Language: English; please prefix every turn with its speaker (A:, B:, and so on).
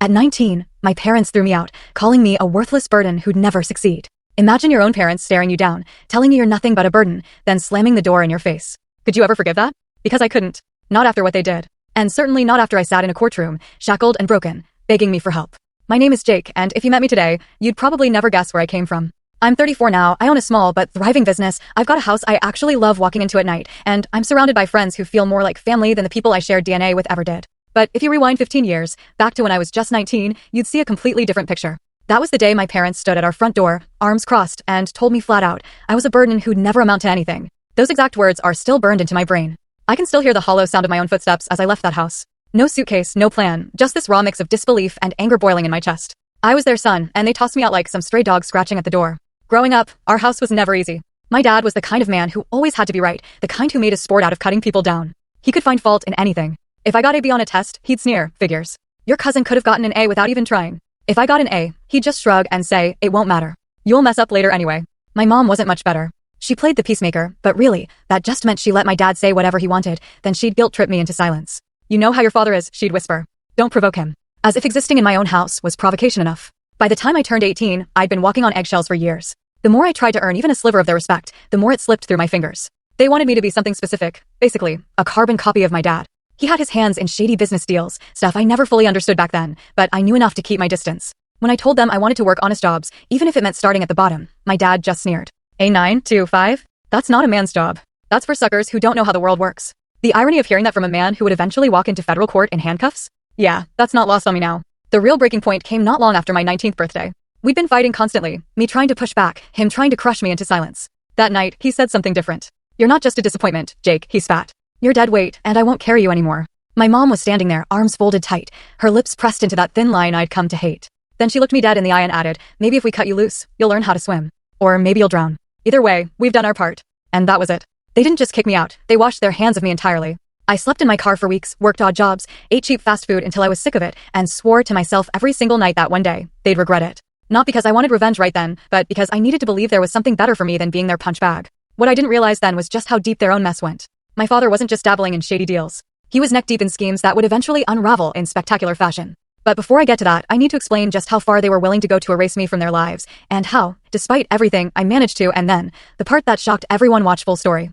A: At 19, my parents threw me out, calling me a worthless burden who'd never succeed. Imagine your own parents staring you down, telling you you're nothing but a burden, then slamming the door in your face. Could you ever forgive that? Because I couldn't. Not after what they did. And certainly not after I sat in a courtroom, shackled and broken, begging me for help. My name is Jake, and if you met me today, you'd probably never guess where I came from. I'm 34 now, I own a small but thriving business, I've got a house I actually love walking into at night, and I'm surrounded by friends who feel more like family than the people I shared DNA with ever did. But if you rewind 15 years, back to when I was just 19, you'd see a completely different picture. That was the day my parents stood at our front door, arms crossed, and told me flat out, I was a burden who'd never amount to anything. Those exact words are still burned into my brain. I can still hear the hollow sound of my own footsteps as I left that house. No suitcase, no plan, just this raw mix of disbelief and anger boiling in my chest. I was their son, and they tossed me out like some stray dog scratching at the door. Growing up, our house was never easy. My dad was the kind of man who always had to be right, the kind who made a sport out of cutting people down. He could find fault in anything. If I got a B on a test, he'd sneer, figures. Your cousin could have gotten an A without even trying. If I got an A, he'd just shrug and say, it won't matter. You'll mess up later anyway. My mom wasn't much better. She played the peacemaker, but really, that just meant she let my dad say whatever he wanted, then she'd guilt-trip me into silence. You know how your father is, she'd whisper. Don't provoke him. As if existing in my own house was provocation enough. By the time I turned 18, I'd been walking on eggshells for years. The more I tried to earn even a sliver of their respect, the more it slipped through my fingers. They wanted me to be something specific, basically, a carbon copy of my dad. He had his hands in shady business deals, stuff I never fully understood back then, but I knew enough to keep my distance. When I told them I wanted to work honest jobs, even if it meant starting at the bottom, my dad just sneered. A 9 to 5? That's not a man's job. That's for suckers who don't know how the world works. The irony of hearing that from a man who would eventually walk into federal court in handcuffs? Yeah, that's not lost on me now. The real breaking point came not long after my 19th birthday. We'd been fighting constantly, me trying to push back, him trying to crush me into silence. That night, he said something different. You're not just a disappointment, Jake, he spat. You're dead weight, and I won't carry you anymore. My mom was standing there, arms folded tight, her lips pressed into that thin line I'd come to hate. Then she looked me dead in the eye and added, maybe if we cut you loose, you'll learn how to swim. Or maybe you'll drown. Either way, we've done our part. And that was it. They didn't just kick me out, they washed their hands of me entirely. I slept in my car for weeks, worked odd jobs, ate cheap fast food until I was sick of it, and swore to myself every single night that one day, they'd regret it. Not because I wanted revenge right then, but because I needed to believe there was something better for me than being their punch bag. What I didn't realize then was just how deep their own mess went. My father wasn't just dabbling in shady deals. He was neck deep in schemes that would eventually unravel in spectacular fashion. But before I get to that, I need to explain just how far they were willing to go to erase me from their lives, and how, despite everything, I managed to, and then, the part that shocked everyone, watch full story.